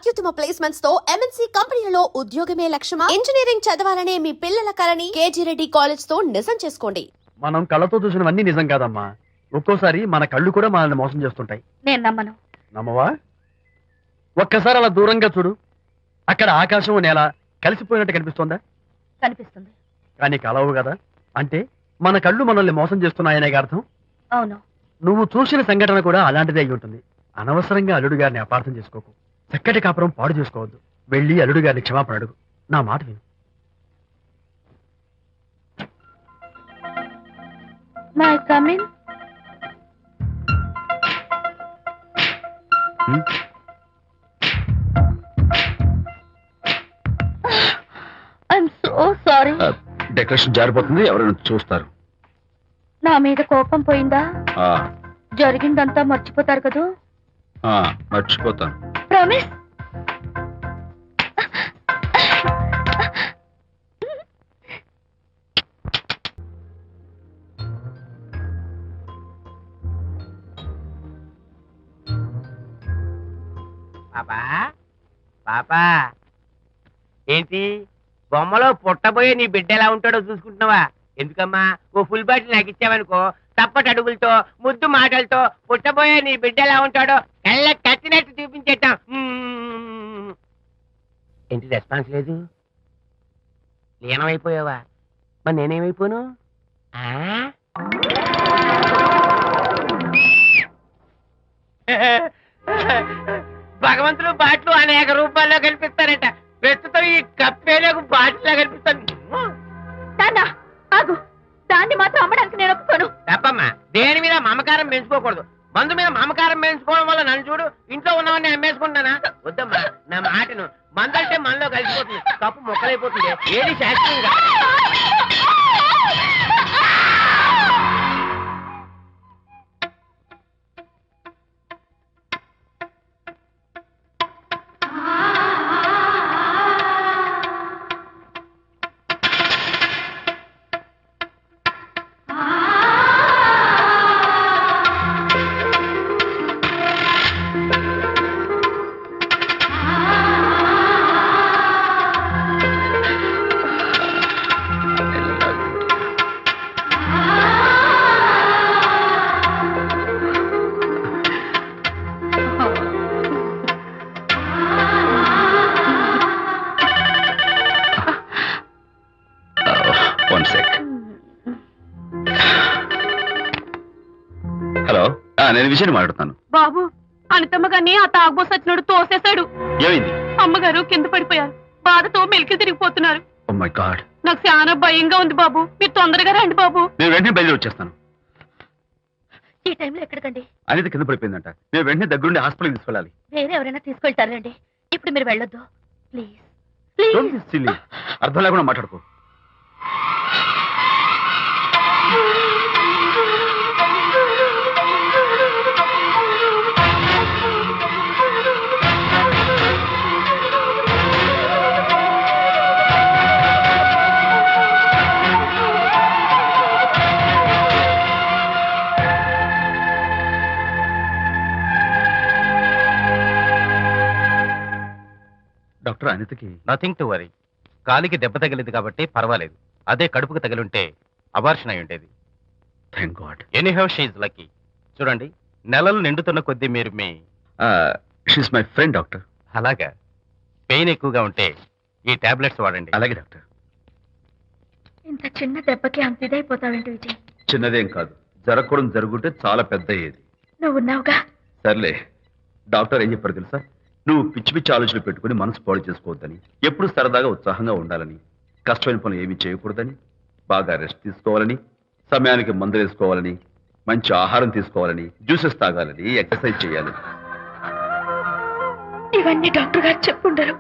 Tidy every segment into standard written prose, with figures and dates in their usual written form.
అత్యుత్తమ ప్లేస్మెంట్స్ తో ఎంఎన్సీ కంపెనీలలో ఉద్యోగమే లక్ష్యమా? ఇంజనీరింగ్ చదవాలనే మీ పిల్లల కలని కేజీ రెడ్డి కాలేజ్ తో నిజం చేసుకోండి. మనం కళ్ళతో చూసినవన్నీ నిజం కాదమ్మా. ఒక్కోసారి మన కళ్ళు కూడా మనల్ని మోసం చేస్తుంటాయి. నేను నమ్మను. నమ్మవా? ఒక్కసారి అలా దూరంగా చూడు. అక్కడ ఆకాశం నేల కలిసిపోయినట్టు కనిపిస్తోందా? కనిపిస్తుంది. కానీ కలవు కదా. అంటే మన కళ్ళు మనల్ని మోసం చేస్తున్నాయనే అర్థం. అవును. నువ్వు చూసిన సంఘటన కూడా అలాంటిదే అయి ఉంటుంది. అనవసరంగా అల్లుడు గారిని అపార్థం చేసుకోకు. చక్కటి కాపురం పాడు చేసుకోవద్దు. వెళ్ళి అల్లుడు గారిని క్షమాపణ అడుగు. నా మాట విను. May come in. I'm so sorry. Decoration జారిపోతుంది, ఎవరైనా చూస్తారు. నా మీద కోపం పోయిందా? జరిగిందంతా మర్చిపోతారు కదూ? మర్చిపోతాను. ప్రామిస్. పాపా పాపా, ఏంటి బొమ్మలో పుట్టబోయే నీ బిడ్డ ఎలా ఉంటాడో చూసుకుంటున్నావా? ఎందుకమ్మా, ఓ ఫుల్ బాటిల్ నాకు ఇచ్చావనుకో, తప్పటి అడుగులతో ముద్దు మాటలతో పుట్టబోయే నీ బిడ్డ ఎలా ఉంటాడో కళ్ళ కట్టినట్టు చూపించేద్దాం. ఏంటి రెస్పాన్స్ లేదు? లీనమైపోయావా? మరి నేనేమైపోను? భగవంతుడు బాట్లు అనేక రూపాల్లో కనిపిస్తారట. ప్రస్తుతం ఈ కప్పేలకు బాటిల్లా కనిపిస్తాను. దాన్ని మాత్రం అమ్మడానికి నేను ఒప్పుకోను. తప్పమ్మా, దేని మీద మమకారం పెంచుకోకూడదు. మందు మీద మమకారం పెంచుకోవడం వల్ల నన్ను చూడు, ఇంట్లో ఉన్నవన్నీ అమ్మేసుకుంటానా? వద్దమ్మా, నా మాటను. మందు అంటే మనలో కలిసిపోతుంది, కప్పు మొక్కలైపోతుంది. ఏది శాస్త్రీయంగా నేను విషయం మాట్లాడుతాను. బాబు, అనితమ్మ గారిని ఆ తాగుబో సచ్చినోడు తోసేశాడు. ఏమైంది? అమ్మగారు కింద పడిపోయారు. బాధతో మెలికి తిరిగిపోతున్నారు. ఓ మై గాడ్, నాకు చాలా భయంగా ఉంది బాబు. మీరు తొందరగా రండి బాబు. నేను వెంటనే బయలుదేరి వచ్చేస్తాను. ఈ టైంలో ఎక్కడికండి? అనిత కింద పడిపోయిందంట. నేను వెంటనే దగ్గరుండి హాస్పిటల్కి తీసుకెళ్ళాలి. వేరే ఎవరైనా తీసుకెళ్తారండి. ఇప్పుడు మీరు వెళ్ళొద్దు ప్లీజ్. అర్థం లేకుండా మాట్లాడుకో. డాక్టర్, అనితకి నథింగ్ టు వరీ. కాలికి దెబ్బ తగిలింది కాబట్టి పర్వాలేదు. అదే కడుపుకు తగిలింటే అబార్షన్ అయి ఉండేది. Thank God. Anyhow she is lucky. చూడండి, నెలలు నిండుతున్న కొద్దీ మీరు మీ షీస్ మై ఫ్రెండ్ డాక్టర్. అలాగా. పెయిన్ ఎక్కువగా ఉంటే ఈ టాబ్లెట్స్ వాడండి. అలాగే డాక్టర్. ఇంత చిన్న దెబ్బకి అంత ఇదైపోతావేంటి విజయ్? చిన్నదేం కాదు, జరగకూడదు జరుగుంటే చాలా పెద్ద అయ్యేది. నువ్వు ఉన్నావుగా. సర్లే. డాక్టర్ ఏం చెప్పారు తెలుసా? నువ్వు పిచ్చి పిచ్చి ఆలోచనలు పెట్టుకుని మనసు పాడు చేసుకోవద్దని, ఎప్పుడు సరదాగా ఉత్సాహంగా ఉండాలని, కష్టమైన పనులు ఏమీ చేయకూడదని, బాగా రెస్ట్ తీసుకోవాలని, సమయానికి మందులు వేసుకోవాలని, మంచి ఆహారం తీసుకోవాలని, జ్యూసెస్ తాగాలని, ఎక్సర్సైజ్ చేయాలి. ఇవన్నీ డాక్టర్ గారు చెప్పుండరు.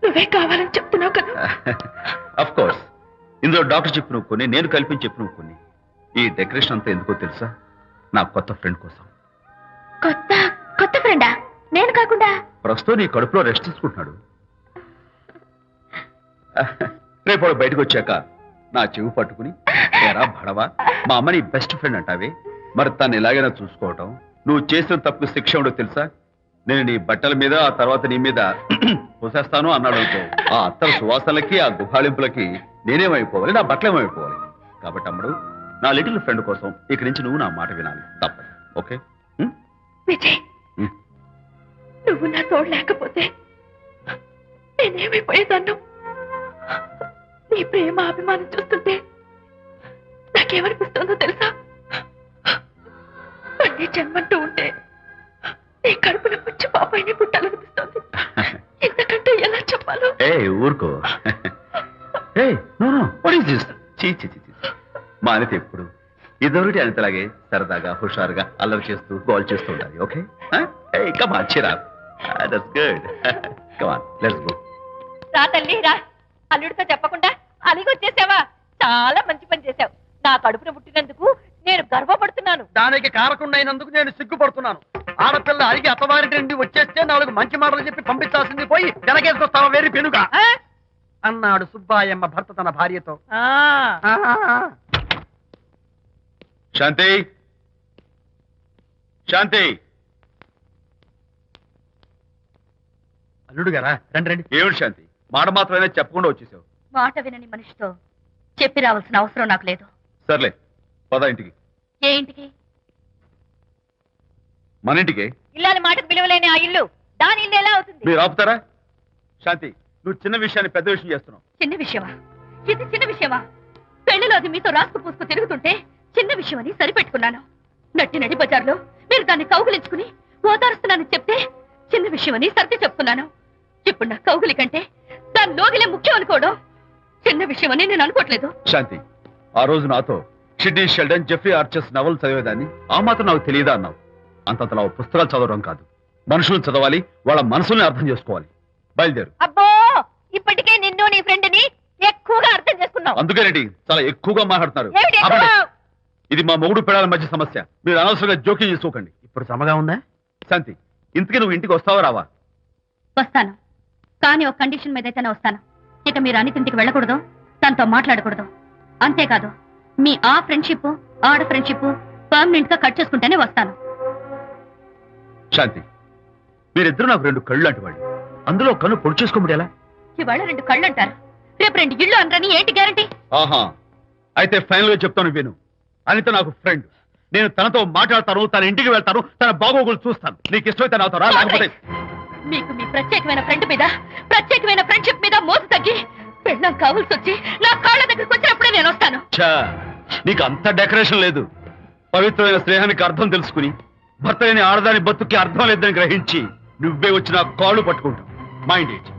నువ్వే కావాలని చెప్తున్నావు కదా. అఫ్ కోర్స్, ఇందులో డాక్టర్ చెప్పినవి కొన్ని, నేను కల్పించి చెప్పినవి కొన్ని. ఈ డెకరేషన్ అంతా ఎందుకో తెలుసా? నా కొత్త ఫ్రెండ్ కోసం. కొత్త కొత్త ఫ్రెండా? నేను కాకుండా? ప్రస్తుతం నీ కడుపులో రెస్ట్ తీసుకుంటున్నాడు. రేపు బయటకు వచ్చాక నా చెవి పట్టుకుని, ఎరా భడవా, మా అమ్మ నీ బెస్ట్ ఫ్రెండ్ అంటావే, మరి తను ఎలాగైనా చూసుకోవటం, నువ్వు చేసిన తప్పు శిక్ష ఉండో తెలుసా? నేను నీ బట్టల మీద ఆ తర్వాత నీ మీద పోసేస్తాను అన్నాడు అనుకో, ఆ అత్తల సువాసనలకి ఆ గుహాళింపులకి నేనేమైపోవాలి, నా బట్టలు ఏమైపోవాలి. కాబట్టి అమ్ముడు, నా లిటిల్ ఫ్రెండ్ కోసం ఇక నుంచి నువ్వు నా మాట వినాలి, తప్పదు. ఓకే? విజయ్, ఉం. నువ్వు నా తోడు లేకపోతే నేనేమైపోయేదాన్ను. నీ ప్రేమ అభిమానం చూస్తుంటే నాకేమనిపిస్తుందో తెలుసా? మళ్ళీ జన్మంటూ ఉంటే నీ కడుపున పుచ్చి పాపాయిని పుట్టాలనిపిస్తోంది. ఇంతకంటే ఎలా చెప్పాలో. ఏ ఊరుకో. ఏ no no, what is this? చీ చీ చీ. మా అనిత ఎప్పుడు ఇదొకటి అనితలాగే సరదాగా హుషారుగా అల్లరి చేస్తూ గోల్ చేస్తూ ఉండాలి. Okay? A come on, cheer up. That's good. Come on, let's go. రా తల్లి రా. అల్లుడితో చెప్పకుండా అలిగొచ్చేసావా? చాలా మంచి పని చేశావు. నా కడుపున పుట్టినందుకు నేను గర్వపడుతున్నాను. దానికి కారకుండైనందుకు నేను సిగ్గుపడుతున్నాను. ఆడపిల్ల అడిగి అత్తవారి నుండి వచ్చేస్తే 4 మంచి మాటలు చెప్పి పంపించాల్సింది పోయి వెనకేసుకొస్తావా వేరు పెనుగా అన్నాడు సుబ్బాయమ్మ భర్త తన భార్యతో. శాంతి, శాంతి. అల్లుడు గారా, రండి రండి. ఏమిటి శాంతి, మాట మాత్రమే చెప్పకుండా వచ్చేసావు? మాట వినని మనిషితో చెప్పి రావాల్సిన అవసరం నాకు లేదు. సర్లే, పద ఇంటికి. ఏ ఇంటికి? మన ఇంటికి. ఇల్లాలి మాటకు విలువలేని ఆ ఇల్లు దాని ఇల్లు ఎలా అవుతుంది? మీరు ఆపుతారా? శాంతి, నువ్వు చిన్న విషయాన్ని పెద్ద విషయం చేస్తున్నావు. చిన్న విషయమా? ఇది చిన్న విషయమా? పెళ్లిలో అది మీతో రాసుకు పూసుకు తిరుగుతుంటే చిన్న విషయమని సరిపెట్టుకున్నాను. నట్టి నడి బజార్లో మీరు దాన్ని కౌగులించుకుని ఓదారుస్తున్నానని చెప్తే చిన్న విషయమని సర్ది చెప్తున్నాను. ఇప్పుడు నా కౌగులి కంటే దాని లోగిలే ముఖ్యం అనుకోవడం చిన్న విషయమని నేను అనుకోవట్లేదు. శాంతి, ఆ రోజు నాతో షిడ్నీ షెల్డన్, జెఫ్రీ ఆర్చర్స్ నవలు చదివేదాన్ని ఆ మాత్రం నాకు తెలియదా అన్నావు. అంతంతలా పుస్తకాలు చదవడం కాదు, మనుషులను చదవాలి, వాళ్ళ మనసుల్ని అర్థం చేసుకోవాలి. బయలుదేరు. అబ్బో, ఇప్పటికే నిన్ను నీ ఫ్రెండ్ ని ఎక్కువగా అర్థం చేసుకున్నావు. అందుకేనండి చాలా ఎక్కువగా మాట్లాడుతున్నారు. ఏమిటి ఎక్కువ? ఆపండి. ఇది మా మొగుడు పిల్లల మధ్య సమస్య, మీరు అనవసరంగా జోక్యం చేసుకోకండి. ఇప్పుడు సమగా ఉందా? శాంతి, ఇంతకీ నువ్వు ఇంటికి వస్తావా రావా? వస్తాను, కానీ ఒక కండిషన్ మీద అయితేనే వస్తాను. ఇక మీరు అనితింటికి వెళ్ళకూడదు, తనతో మాట్లాడకూడదు. అంతేకాదు, మీ ఆ ఫ్రెండ్షిప్ ఆడ ఫ్రెండ్షిప్ పర్మనెంట్ గా కట్ చేసుకుంటేనే వస్తాను. శాంతి, మీరిద్దరు నాకు 2 కళ్ళు లాంటి వాళ్ళు, అందులో కన్ను పొడి చేసుకోబడి ఎలా? ఇవాళ 2 కళ్ళు అంటారు, రేపు 2 ఇళ్ళు అనరని ఏంటి గ్యారంటీ? ఆహా, అయితే ఫైనల్ గా చెప్తాను విను. అనిత నాకు ఫ్రెండ్, నేను తనతో మాట్లాడతాను, తన ఇంటికి వెళ్తాను, తన బాగోగులు చూస్తాను. నీకు ఇష్టమైతే నాతో రా, లేకపోతే మీకు మీ ప్రత్యేకమైన ఫ్రెండ్ మీద ప్రత్యేకమైన ఫ్రెండ్షిప్ మీద మోసు తగ్గి పెళ్ళం కావాల్సి వచ్చి నా కాళ్ళ దగ్గరికి వచ్చినప్పుడే నేను వస్తాను. ఛా, నీకు అంత డెకరేషన్ లేదు. పవిత్రమైన స్నేహానికి అర్థం తెలుసుకుని భర్త లేని ఆడదాని బతుక్కి అర్థం లేదని గ్రహించి నువ్వే వచ్చి నా కాళ్ళు పట్టుకుంటావు. Mind it.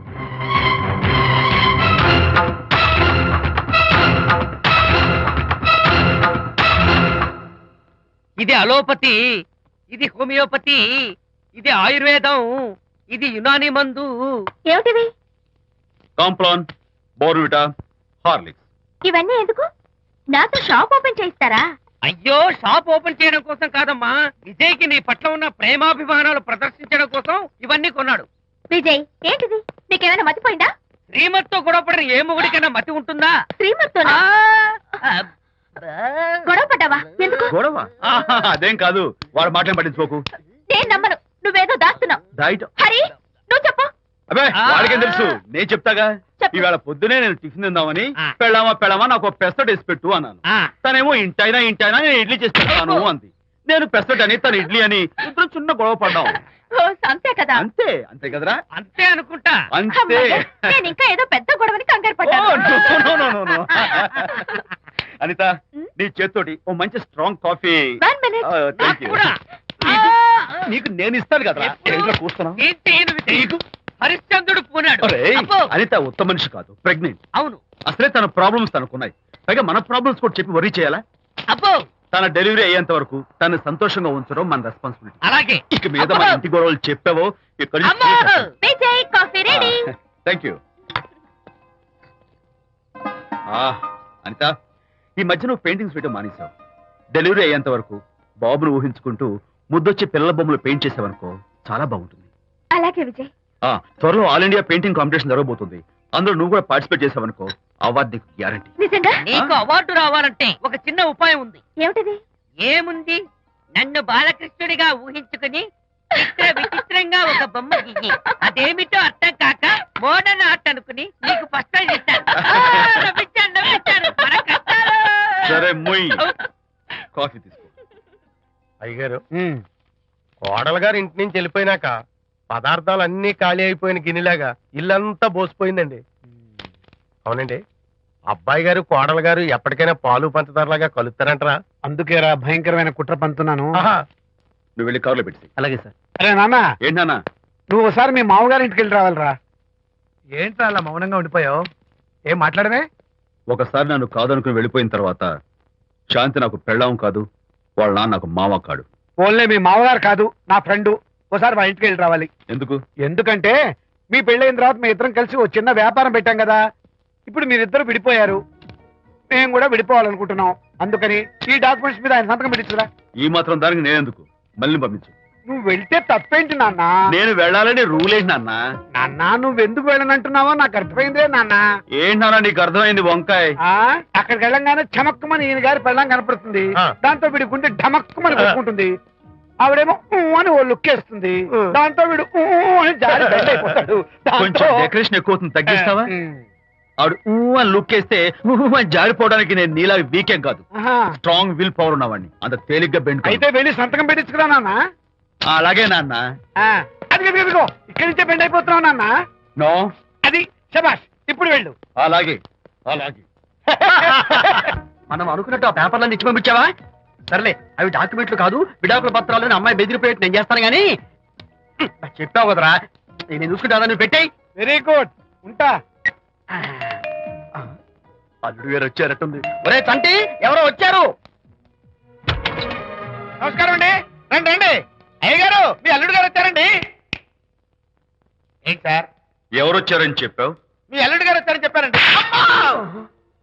ఇది అలోపతి, ఇది హోమియోపతి, ఇది ఆయుర్వేదం, ఇది యునాని మందు. ఏమిటివి? Complan, Bournvita, Horlicks. ఇవన్నీ ఎందుకు? నాతో షాప్ ఓపెన్ చేయిస్తారా? అయ్యో, షాప్ ఓపెన్ చేయడం కోసం కాదమ్మా, విజయ్కి నీ పట్ల ఉన్న ప్రేమాభిమానాలు ప్రదర్శించడం కోసం ఇవన్నీ కొన్నాడు. విజయ్, ఏంటిది? నీకేమైనా మతిపోయిందా? శ్రీమతితో గొడవపడిన ఏ మొగుడికైనా మతి ఉంటుందా? శ్రీమతితో గొడవ పడ్డావా? ఎందుకు? గొడవ? ఆహా, అదేం కాదు, వాడు మాటలు పట్టించుకోకు. నేను నమ్మను, నువ్వేదో దాస్తున్నావు. డైట్. హరి, నువ్వు చెప్పు. అబ్బే, వాడికేం తెలుసు, నేను చెప్తాగా. చెప్పు. ఈవేళ పొద్దునే నేను టిఫిన్ తిందామని ఆ. పెళ్ళామా నాకు ఒక పెసరట్ వేసి పెట్టు అన్నాను. ఆ, తనేమో ఇంటైనా నేను ఇడ్లీ చేసి పెడతాను అంది. నేను పెసరట్ అని తను ఇడ్లీ అని, ఇద్దరు చిన్న గొడవ పడ్డాం. ఓ, అంతే కదా? అంతే అంతే కదరా? అంతే అనుకుంటా. అంతే. అమ్మయ్య, నేను ఇంకా ఏదో పెద్ద గొడవని కంగారు ఓ, పడ్డాను. no, no, no, no. Anitha, నీ చేత్తోటి ఓ మంచి strong coffee. One minute. Thank you. కూడా. నీకు నేను ఇస్తాను కదరా. ఎప్పుడు? ఇంట్లో కూస్తున్నావు. ఏం చేయను విజయ్? హరిశ్చంద్రుడు పూనాడు. అబ్బో, అనిత ఉత్తమ మనిషి కాదు, ప్రెగ్నెంట్. అవును. అసలే తన ప్రాబ్లమ్స్ తనకున్నాయి, పైగా మన ప్రాబ్లమ్స్ కూడా చెప్పి వరీ చేయాలా? అబ్బో, తన డెలివరీ అయ్యేంత వరకు తను సంతోషంగా ఉంచడం మన రెస్పాన్సిబిలిటీ. అలాగే. ఇక మీద మన ఇంటి గొడవలు చెప్పావో ఇక్కడ అమ్మో. Vijay, coffee ready. Thank you. Anitha, ఈ మధ్య నువ్వు పెయింటింగ్స్ వేయడం మానేశావు. డెలివరీ అయ్యేంత వరకు బాబును ఊహించుకుంటూ ముద్దొచ్చి పిల్లల బొమ్మలు పెయింట్ చేసావనుకో, చాలా బాగుంటుంది. అలాగే విజయ్. త్వరలో ఆల్ ఇండియా పెయింటింగ్ కాంపిటీషన్ జరగబోతుంది, అందులో నువ్వు కూడా పార్టిసిపేట్ చేసావనుకో, అవార్డు నీకు గ్యారంటీ. నిజంగా? నీకు అవార్డు రావాలంటే ఒక చిన్న ఉపాయం ఉంది. ఏమిటిది? ఏముంది, నన్ను బాలకృష్ణుడిగా ఊహించుకుని విచిత్రంగా ఒక బొమ్మ గీయి అదేమిటో అర్థం కాక మోడర్న్ ఆర్ట్ అనుకుని నీకు ఫస్ట్ ప్రైజ్ ఇస్తాను. నవ్వించాను. మన కష్టాలు. సరే మొయ్ కాఫీ తీసుకో. అయ్యగారు కోడలు గారు ఇంటి నుంచి వెళ్ళిపోయినాక పదార్థాలు అన్ని ఖాళీ అయిపోయిన గిన్నెలాగా ఇల్లంతా బోసిపోయిందండి. అవునండి, అబ్బాయి గారు కోడలు గారు ఎప్పటికైనా పాలు పంచదారలాగా కలుస్తారంటరా? అందుకేరా భయంకరమైన కుట్ర పంతున్నాను. నువ్వు వెళ్ళి కారులో పెట్టి. అలాగే సార్. అరే నాన్న, ఏంటన్నా? నువ్వు ఒకసారి మీ మామగారి ఇంటికి వెళ్ళి రావాలిరా. ఏంట్రా అలా మౌనంగా ఉండిపోయావు? ఏం మాట్లాడమే? ఒకసారి నన్ను కాదనుకుని వెళ్ళిపోయిన తర్వాత శాంతి నాకు పెళ్ళాం కాదు, వాళ్ళ నాన్న నాకు మామ కాడు. ఓన్లీ మీ మామగారు కాదు, నా ఫ్రెండ్. ఒకసారి మా ఇంటికి వెళ్ళి రావాలి. ఎందుకు? ఎందుకంటే మీ పెళ్ళైన తర్వాత మీ ఇద్దరం కలిసి ఓ చిన్న వ్యాపారం పెట్టాం కదా. ఇప్పుడు మీరిద్దరు విడిపోయారు, మేము కూడా విడిపోవాలనుకుంటున్నాం. అందుకని ఈ డాక్యుమెంట్స్ మీద ఆయన సంతకం పెట్టించురా. ఈ మాత్రం దానికి నేనెందుకు? మళ్ళీ పంపించు. నువ్వు వెళ్తే తప్పేంటి నాన్న? నేను వెళ్ళాలని రూల్ ఏంటి నాన్న? నాన్న, నువ్వెందుకు వెళ్ళనంటున్నావో నాకు అర్థమైందే నాన్న. ఏంటి నాన్న నీకు అర్థమైంది వంకాయ? అక్కడికి వెళ్ళంగానే చమక్కుమని ఈయన గారి పెళ్ళం కనపడుతుంది. దాంతో వీడి గుండె ఢమక్కుమని కొట్టుకుంటుంది. ఆవిడేమో అని ఓ లుక్ వేస్తుంది. దాంతో వీడు అని జారి బెండ్ అయిపోతాడు. కొంచెం డెకరేషన్ ఎక్కువ అవుతుంది, తగ్గిస్తావా? ఆవిడ అని లుక్ వేస్తే అని జారిపోవడానికి నేను నీలా వీకేం కాదు, స్ట్రాంగ్ విల్ పవర్ ఉన్నవాడిని. అంత తేలిగ్గా బెండ్ అయితే వెళ్ళి సంతకం పెట్టించుకురా నాన్న. అలాగే నాన్న. అది ఇదిగో ఇక్కడి నుంచే బెండ్ అయిపోతున్నావు నాన్న. నో, అది శబాష్. ఇప్పుడు వెళ్ళు. అలాగే అలాగే. మనం అనుకున్నట్టు ఆ పేపర్లను ఇచ్చి పంపించావా? సర్లే, అవి డాక్యుమెంట్లు కాదు, విడాకుల పత్రాలను అమ్మాయి బెదిరిపోయేట్టు నేను చేస్తాను గానీ చెప్పావు కదరా, నేను చూసుకుంటా. నువ్వు పెట్టాయి. వెరీ గుడ్, ఉంటా. అల్లుడు గారు వచ్చారట్టుంది. ఒరే తంటి, ఎవరో వచ్చారు. నమస్కారం అండి. రండి రండి. అయ్యగారు, మీ అల్లుడు గారు వచ్చారండి. ఏంటి సార్? ఎవరొచ్చారని చెప్పావు? మీ అల్లుడు గారు వచ్చారని చెప్పారండి.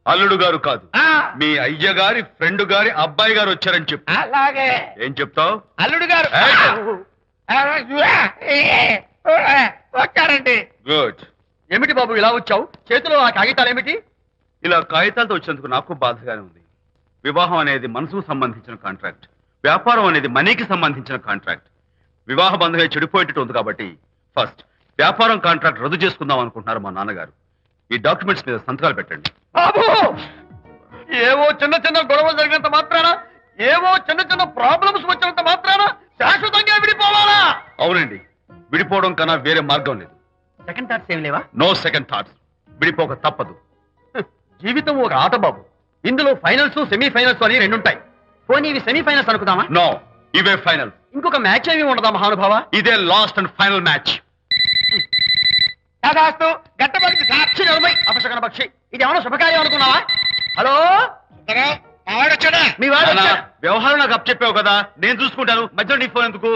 అల్లుడు గారు కాదు, మీ అయ్య గారి ఫ్రెండ్ గారి అబ్బాయి గారు వచ్చారని చెప్పు. అలాగే. ఏం చెప్తావు? అల్లుడు గారు వచ్చారండి. గుడ్. ఏమిటి బాబు ఇలా వచ్చావు? చేతిలో ఆ కాగితాలు ఏమిటి? ఇలా కాగితాలతో వచ్చినందుకు నాకు బాధగానే ఉంది. వివాహం అనేది మనసుకు సంబంధించిన కాంట్రాక్ట్, వ్యాపారం అనేది మనీకి సంబంధించిన కాంట్రాక్ట్. వివాహ బంధంగా చెడిపోయేటట్టు ఉంది కాబట్టి ఫస్ట్ వ్యాపారం కాంట్రాక్ట్ రద్దు చేసుకుందాం అనుకుంటున్నారు మా నాన్నగారు. ఈ డాక్యుమెంట్స్ మీద సంతకాలు పెట్టండి. బాబు, ఏవో చిన్న చిన్న గొడవలు జరిగినంత మాత్రాన, ఏవో చిన్న చిన్న ప్రాబ్లమ్స్ వచ్చినంత మాత్రాన శాశ్వతంగా విడిపోవాలా? అవునండి, విడిపోవడం కన్నా వేరే మార్గం లేదు. సెకండ్ థాట్స్ ఏమి లేవా? No second thoughts. విడిపోక తప్పదు. జీవితం ఒక ఆట బాబు. ఇందులో ఫైనల్స్, సెమీఫైనల్స్ అని రెండుంటాయి. పోనీ ఇవి సెమీఫైనల్స్ అనుకుందామా? నో, ఇవే ఫైనల్. ఇంకొక మ్యాచ్ ఏమి ఉండదా మహానుభావ? ఇదే లాస్ట్ అండ్ ఫైనల్ మ్యాచ్. కాదాస్తు గట్టబడింది సాక్షి నలభై అపశకన పక్షి. ఇది ఏమన్నా శుభకార్యం అనుకున్నావా? హలో, మీ వాడు అన్నా, వచ్చాడు. వ్యవహారం నాకు అప్ చెప్పావు కదా, నేను చూసుకుంటాను. మధ్యలో నీ ఫోన్ ఎందుకు?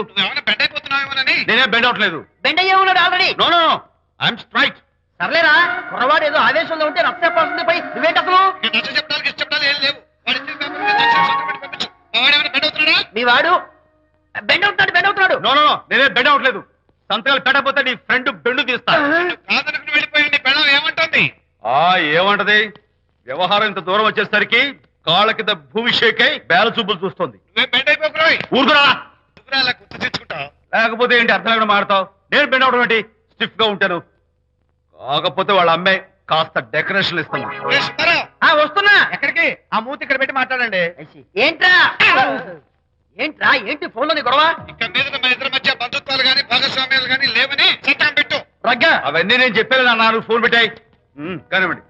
నేనే బెండ్ అవట్లేదు. బెండ్ అయ్యే ఉన్నాడు already. No no no, I'm straight. సర్లేరా, కుర్రవాడు ఏదో ఆవేశంలో ఉంటే రక్త చెప్పాల్సింది పోయి నువ్వేంటి అసలు? మీ వాడు బెండ్ అవుతున్నాడు, బెండ్ అవుతున్నాడు. నో నో నో, నేనే బెండ్ అవట్లేదు. సంతకాలు పెట్టకపోతే నీ ఫ్రెండ్ బెండు తీస్తా. ఏమంటది? వ్యవహారం ఇంత దూరం వచ్చేసరికి కాళ్ళ కింద భూమి షేక్ అయి బేల చూపులు చూస్తుంది. ఊరుకురా, లేకపోతే ఏంటి అర్థం లేకుండా మాడతావు? నేను బెండ్ అవడం ఏంటి? స్టిఫ్ గా ఉంటాను. కాకపోతే వాళ్ళ అమ్మాయి కాస్త డెకరేషన్ ఇస్తాను. వస్తున్నా. ఎక్కడికి? ఆ మూతి ఇక్కడ పెట్టి మాట్లాడండి. ఏంట్రా ఏంట్రా ఏంటి ఫోన్ లోని గొడవ? రగ్గా, అవన్నీ నేను చెప్పాను అన్నారు. ఫోన్ పెట్టాయి కానివ్వండి.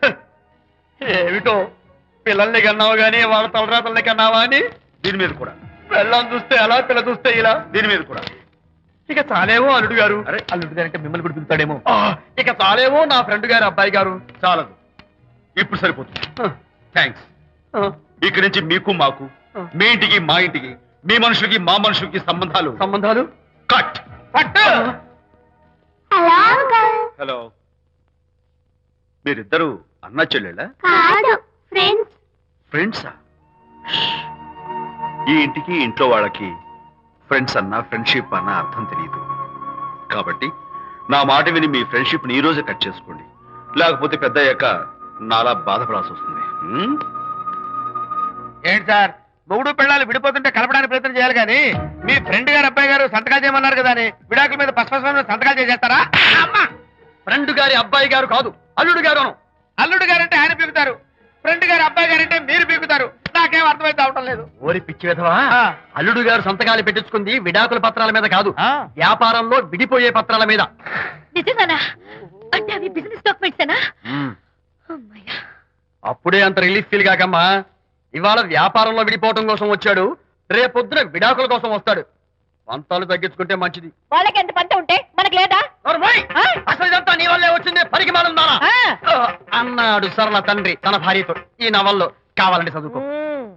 ఏమిటో పిల్లల్ని కన్నావు గానీ వాళ్ళ తలరాతల్ని కన్నావా అని. దీని మీద కూడా, పిల్లల్ని చూస్తే అలా, పిల్ల చూస్తే ఇలా. దీని మీద కూడా. ఇక చాలేమో అల్లుడు గారు. అరే, అల్లుడు గారు అంటే మిమ్మల్ని కూడా పిలుతాడేమో. ఇక చాలేమో నా ఫ్రెండ్ గారు అబ్బాయి గారు. చాలదు, ఇప్పుడు సరిపోతుంది. థ్యాంక్స్. ఇక్కడి నుంచి మీకు మాకు, మీ ఇంటికి మా ఇంటికి, మీ మనుషులకి మా మనుషులకి సంబంధాలు కట్. పట్టు. హలో, మీరిద్దరు అన్నా చెల్లెళ్ళా? ఫ్రెండ్సా? ఈ ఇంటికి ఇంట్లో వాళ్ళకి ఫ్రెండ్స్ అన్నా ఫ్రెండ్షిప్ అన్నా అర్థం తెలియదు. కాబట్టి నా మాట విని మీ ఫ్రెండ్షిప్ ని ఈ రోజే కట్ చేసుకోండి, లేకపోతే పెద్ద అయ్యాక నాలా బాధపడాల్సి వస్తుంది. ఏంటి సార్, మొగుడు పిల్లలు విడిపోతుంటే కలపడానికి ప్రయత్నం చేయాలి కానీ మీ ఫ్రెండ్ గారు అబ్బాయి గారు సంతకాలు చేయమన్నారు కదా అని విడాకుల మీద పశ్చిమ సంతకాలు చేసేస్తారా? అమ్మా! ఫ్రెండ్ గారి అబ్బాయి గారు కాదు, అల్లుడు గారు. అల్లుడు గారంటే ఆయన పీకుతారు, ఫ్రెండ్ గారు అబ్బాయి గారంటే మీరు పీకుతారు. నాకేం అర్థమైతే అవటం లేదు. ఓరి పిచ్చి విధవా, ఆ. అల్లుడు గారు సంతకాలు పెట్టించుకుంది విడాకుల పత్రాల మీద కాదు, ఆ. వ్యాపారంలో విడిపోయే పత్రాల మీద. నిజంగానా? అంటే అవి బిజినెస్ డాక్యుమెంట్సేనా? అమ్మయ్యా. అప్పుడే అంత రిలీఫ్ ఫీల్ కాకమ్మా. ఇవాళ వ్యాపారంలో విడిపోవటం కోసం వచ్చాడు, రేపొద్దున విడాకుల కోసం వస్తాడు. పంతాలు తగ్గించుకుంటే మంచిది. వాళ్ళకి ఎంత పంట ఉంటే మనకు లేదా? నోర్మోయ్! ఆ? అసలు ఇదంతా నీ వల్లే వచ్చింది, పనికి మానుందానా ఆ. అన్నాడు సరళ తండ్రి తన భార్యతో. ఈ నవల్లో కావాలంటే చదువుకో.